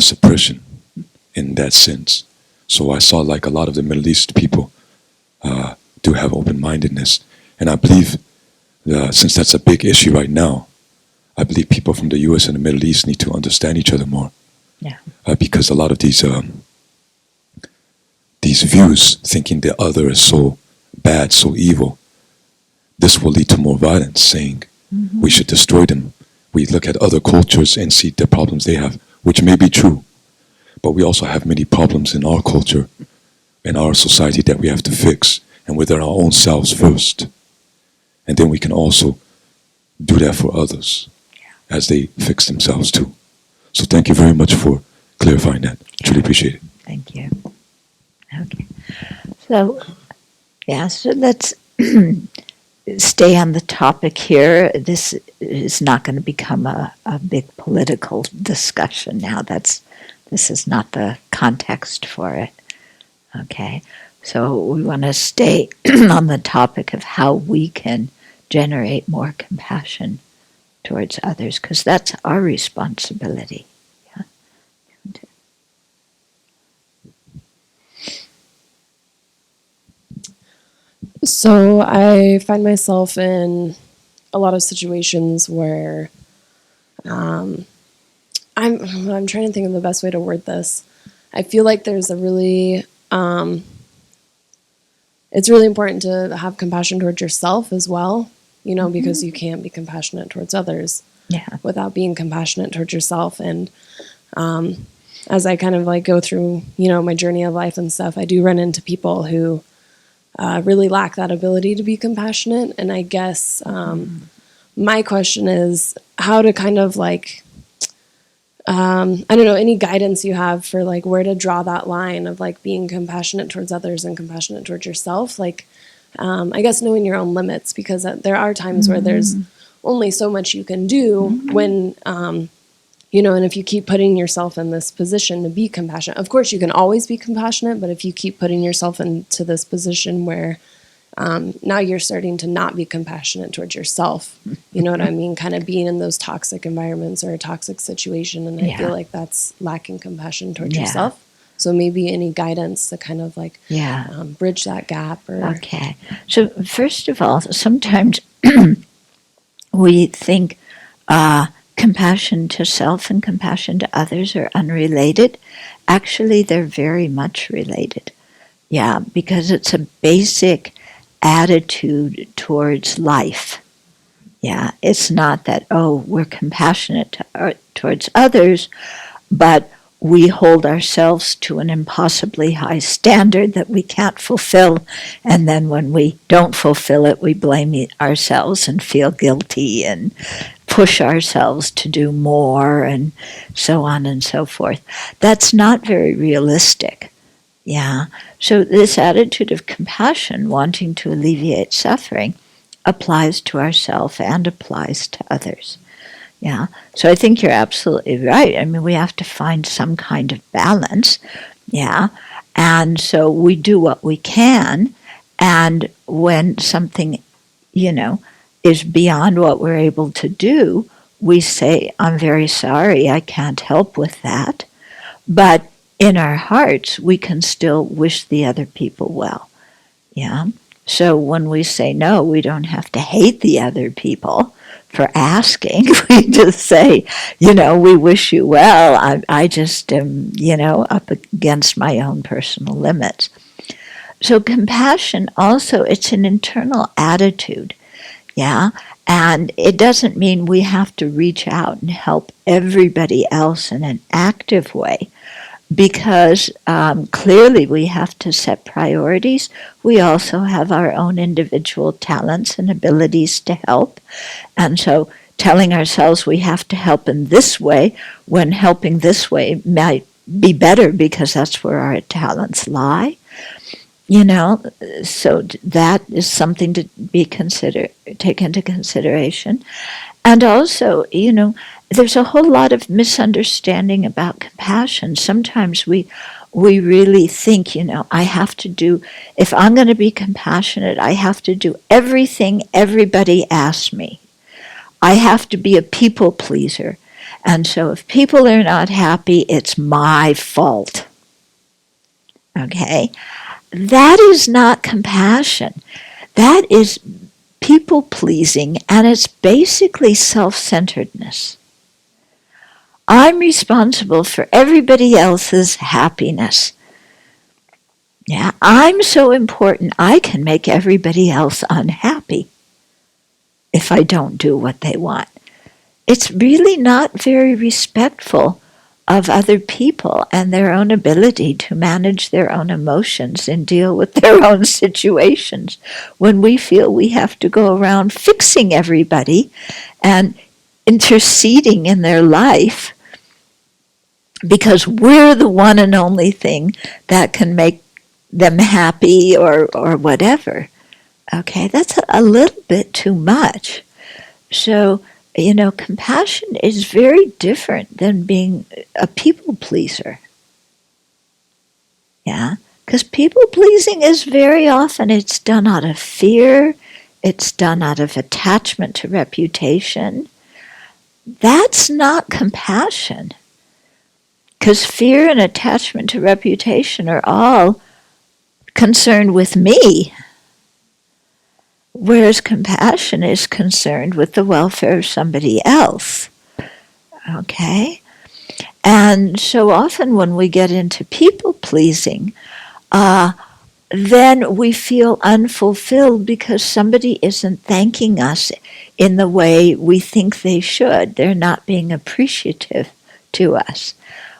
S3: suppression in that sense. So I saw like a lot of the Middle East people do have open-mindedness. And I believe, since that's a big issue right now, I believe people from the US and the Middle East need to understand each other more.
S1: Yeah.
S3: Because a lot of these views, thinking the other is so bad, so evil, this will lead to more violence, saying we should destroy them. We look at other cultures and see the problems they have, which may be true. But we also have many problems in our culture, in our society that we have to fix. and within our own selves first. And then we can also do that for others as they fix themselves too. So thank you very much for clarifying that. Truly appreciate it.
S1: Thank you. Okay. So let's stay on the topic here. This is not going to become a big political discussion now. This is not the context for it. Okay. So we want to stay on the topic of how we can generate more compassion towards others, because that's our responsibility. Yeah.
S4: So I find myself in a lot of situations where I'm trying to think of the best way to word this. I feel like there's a really it's really important to have compassion towards yourself as well, because you can't be compassionate towards others without being compassionate towards yourself. And as I kind of like go through, my journey of life and stuff, I do run into people who really lack that ability to be compassionate. And I guess my question is how to kind of like, I don't know, any guidance you have for like where to draw that line of like being compassionate towards others and compassionate towards yourself. Like, I guess knowing your own limits, because there are times where there's only so much you can do when, and if you keep putting yourself in this position to be compassionate, of course you can always be compassionate, but if you keep putting yourself into this position where now you're starting to not be compassionate towards yourself, you know what I mean? Kind of being in those toxic environments or a toxic situation. And I feel like that's lacking compassion towards yourself. So maybe any guidance to kind of like bridge that gap.
S1: Okay. So first of all, sometimes we think compassion to self and compassion to others are unrelated. Actually, they're very much related. Yeah, because it's a basic attitude towards life. Yeah, it's not that, we're compassionate towards others, but we hold ourselves to an impossibly high standard that we can't fulfill, and then when we don't fulfill it, we blame ourselves and feel guilty and push ourselves to do more and so on and so forth. That's not very realistic. Yeah. So this attitude of compassion, wanting to alleviate suffering, applies to ourselves and applies to others. Yeah. So I think you're absolutely right. I mean, we have to find some kind of balance. Yeah. And so we do what we can. And when something, is beyond what we're able to do, we say, I'm very sorry, I can't help with that. But in our hearts, we can still wish the other people well. Yeah. So when we say no, we don't have to hate the other people for asking. We just say, we wish you well. I just am, up against my own personal limits. So compassion also, it's an internal attitude. Yeah. And it doesn't mean we have to reach out and help everybody else in an active way, because clearly we have to set priorities. We also have our own individual talents and abilities to help. And so telling ourselves we have to help in this way, when helping this way might be better because that's where our talents lie. So that is something to take into consideration. And also, there's a whole lot of misunderstanding about compassion. Sometimes we really think, I have to do, if I'm going to be compassionate, I have to do everything everybody asks me. I have to be a people pleaser. And so if people are not happy, it's my fault. Okay? That is not compassion. That is people pleasing, and it's basically self-centeredness. I'm responsible for everybody else's happiness. Yeah, I'm so important, I can make everybody else unhappy if I don't do what they want. It's really not very respectful of other people and their own ability to manage their own emotions and deal with their own situations, when we feel we have to go around fixing everybody and interceding in their life because we're the one and only thing that can make them happy or whatever. Okay, that's a little bit too much. So, compassion is very different than being a people pleaser. Yeah, because people pleasing is very often, it's done out of fear, it's done out of attachment to reputation. That's not compassion. Because fear and attachment to reputation are all concerned with me, whereas compassion is concerned with the welfare of somebody else. Okay? And so often when we get into people-pleasing, then we feel unfulfilled because somebody isn't thanking us in the way we think they should. They're not being appreciative to us.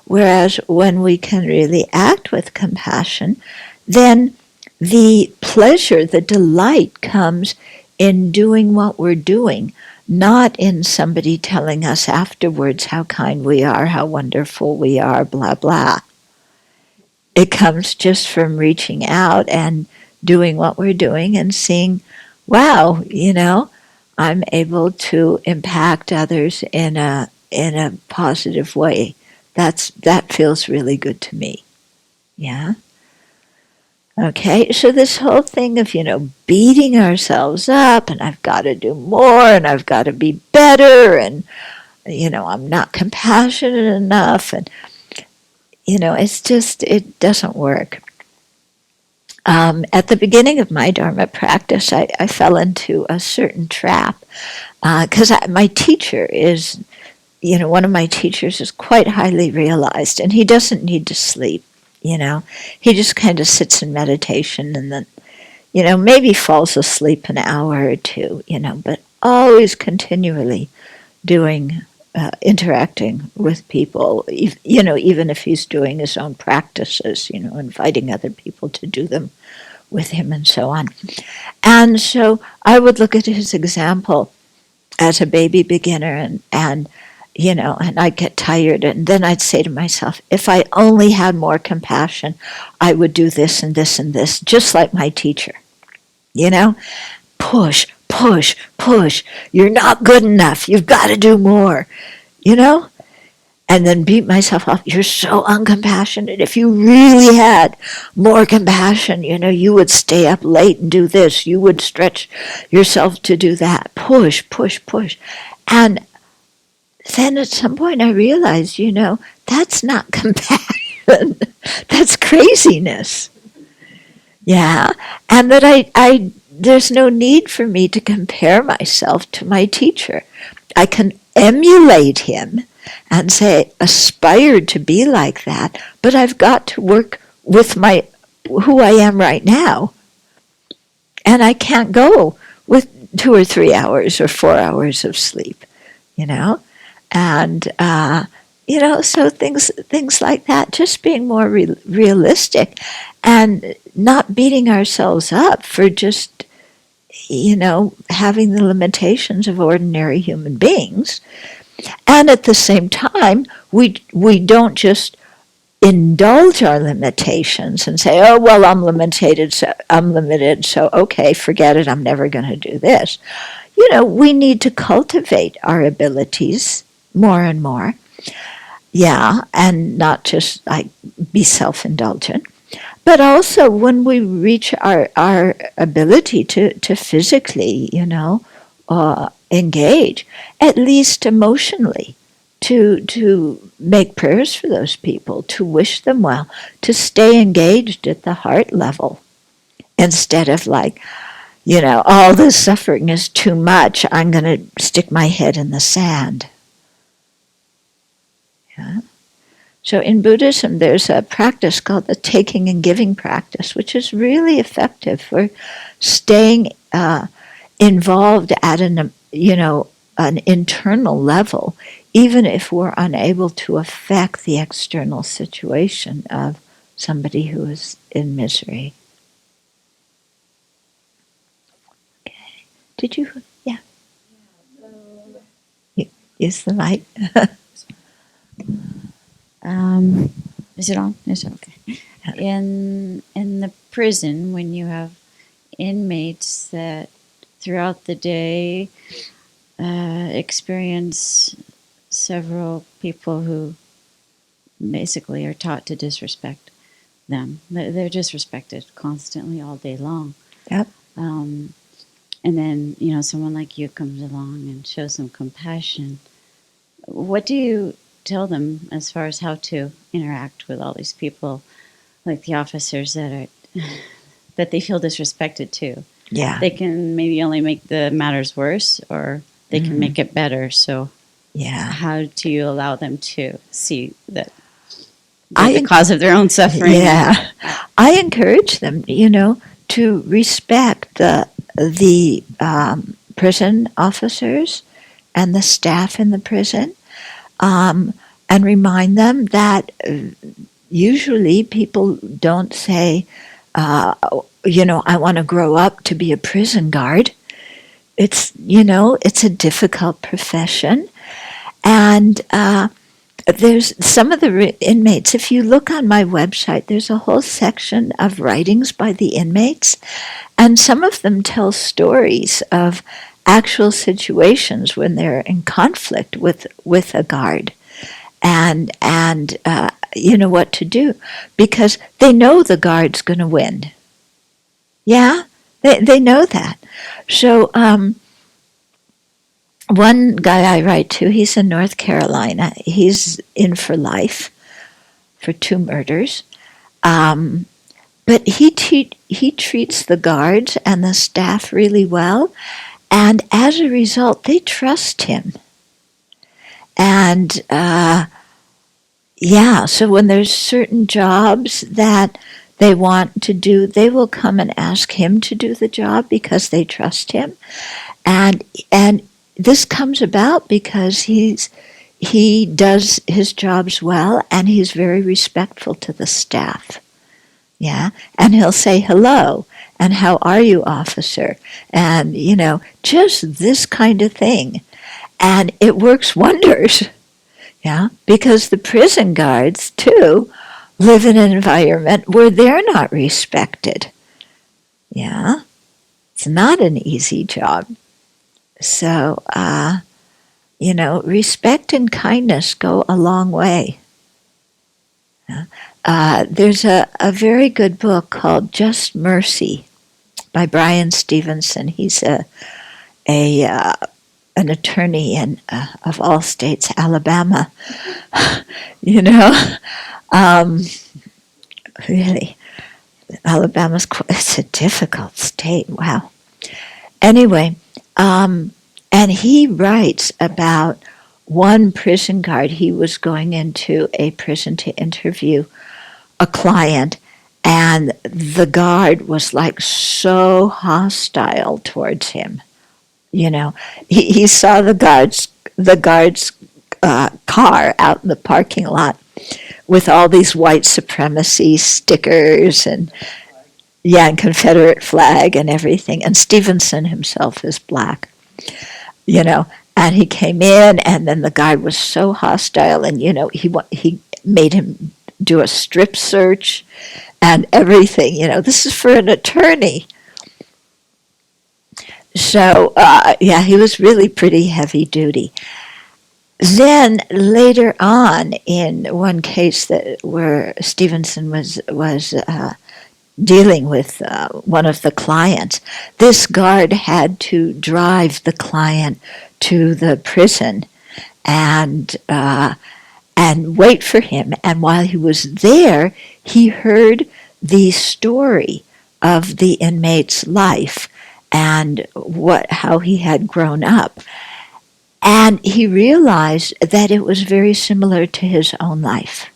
S1: Whereas when we can really act with compassion, then the pleasure, the delight comes in doing what we're doing, not in somebody telling us afterwards how kind we are, how wonderful we are, blah, blah. It comes just from reaching out and doing what we're doing and seeing, wow, I'm able to impact others in a positive way. That feels really good to me. Yeah? Okay, so this whole thing of, beating ourselves up, and I've got to do more, and I've got to be better, and, I'm not compassionate enough, and, it's just, it doesn't work. At the beginning of my Dharma practice, I fell into a certain trap, because my teacher is, one of my teachers is quite highly realized, and he doesn't need to sleep. He just kind of sits in meditation and then, maybe falls asleep an hour or two, but always continually doing, interacting with people, even if he's doing his own practices, inviting other people to do them with him and so on. And so I would look at his example as a baby beginner and I'd get tired, and then I'd say to myself, if I only had more compassion, I would do this and this and this, just like my teacher. Push, push, push. You're not good enough. You've got to do more. And then beat myself up. You're so uncompassionate. If you really had more compassion, you would stay up late and do this. You would stretch yourself to do that. Push, push, push. And then at some point I realized, that's not compassion. That's craziness. Yeah. And that there's no need for me to compare myself to my teacher. I can emulate him and say, aspire to be like that, but I've got to work with who I am right now. And I can't go with 2 or 3 hours or 4 hours of sleep, And, so things like that, just being more realistic and not beating ourselves up for just, having the limitations of ordinary human beings. And at the same time, we don't just indulge our limitations and say, oh, well, I'm limited, so okay, forget it, I'm never going to do this. We need to cultivate our abilities more and more. Yeah, and not just be self-indulgent. But also when we reach our ability to physically, engage, at least emotionally, to make prayers for those people, to wish them well, to stay engaged at the heart level, instead of all this suffering is too much, I'm going to stick my head in the sand. Yeah. So in Buddhism, there's a practice called the taking and giving practice, which is really effective for staying involved at an internal level, even if we're unable to affect the external situation of somebody who is in misery. Okay. Did you? Yeah. Use the mic.
S5: Is it on? Is it okay? In the prison, when you have inmates that throughout the day experience several people who basically are taught to disrespect them. They're disrespected constantly all day long.
S1: Yep.
S5: And then, someone like you comes along and shows them compassion. What do you tell them as far as how to interact with all these people, like the officers that they feel disrespected too?
S1: Yeah.
S5: They can maybe only make the matters worse, or they can make it better. So how do you allow them to see that they're the cause of their own suffering?
S1: Yeah. I encourage them, to respect the prison officers and the staff in the prison, and remind them that usually people don't say, I want to grow up to be a prison guard. It's a difficult profession. And there's some of the inmates, if you look on my website, there's a whole section of writings by the inmates, and some of them tell stories of actual situations when they're in conflict with a guard, and what to do, because they know the guard's going to win. Yeah, they know that. So one guy I write to, he's in North Carolina. He's in for life for 2 murders. But he treats the guards and the staff really well. And as a result, they trust him. And so when there's certain jobs that they want to do, they will come and ask him to do the job because they trust him. And this comes about because he does his jobs well, and he's very respectful to the staff. Yeah, and he'll say hello, and how are you, officer? And, just this kind of thing. And it works wonders, yeah, because the prison guards, too, live in an environment where they're not respected. Yeah, it's not an easy job. So, respect and kindness go a long way. There's a very good book called Just Mercy by Brian Stevenson. He's an attorney in, of all states, Alabama. Really, Alabama's it's a difficult state. Wow. Anyway, and he writes about one prison guard. He was going into a prison to interview a client, and the guard was like so hostile towards him. He saw the guard's car out in the parking lot with all these white supremacy stickers and Confederate flag and everything. And Stevenson himself is black, and he came in, and then the guy was so hostile, and, he made him do a strip search and everything. This is for an attorney. So, he was really pretty heavy duty. Then later on, in one case where Stevenson was dealing with one of the clients, this guard had to drive the client to the prison and wait for him. And while he was there, he heard the story of the inmate's life and how he had grown up. And he realized that it was very similar to his own life.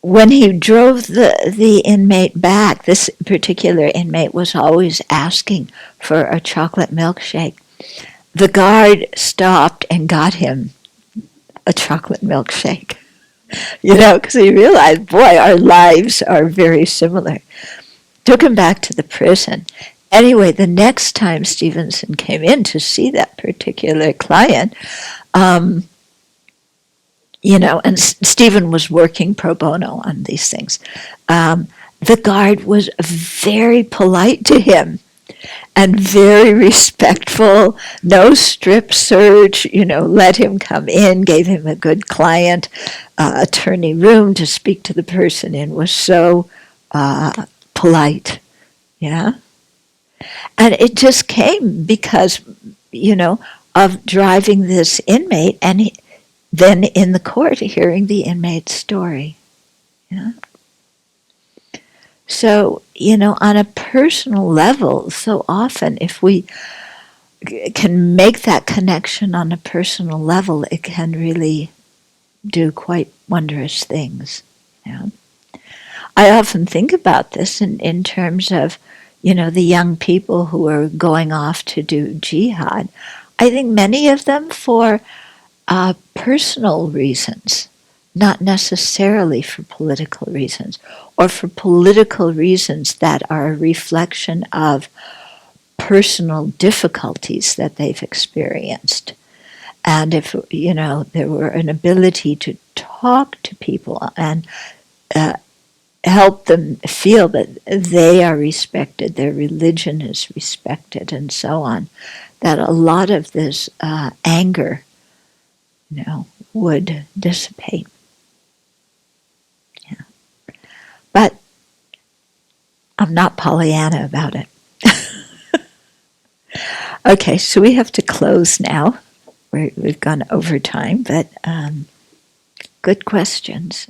S1: When he drove the inmate back, this particular inmate was always asking for a chocolate milkshake. the guard stopped and got him a chocolate milkshake. Because he realized, boy, our lives are very similar. Took him back to the prison. Anyway, the next time Stevenson came in to see that particular client, and Stephen was working pro bono on these things. The guard was very polite to him and very respectful, no strip search, let him come in, gave him a good client attorney room to speak to the person in, was so polite, yeah? And it just came because, of driving this inmate and then in the court hearing the inmate's story, yeah? So, on a personal level, so often if we can make that connection on a personal level, it can really do quite wondrous things. Yeah. I often think about this in terms of, the young people who are going off to do jihad. I think many of them for personal reasons, not necessarily for political reasons, or for political reasons that are a reflection of personal difficulties that they've experienced. And if, there were an ability to talk to people and help them feel that they are respected, their religion is respected, and so on, that a lot of this anger, would dissipate. Yeah. But I'm not Pollyanna about it. Okay, so we have to close now. We've gone over time, but good questions.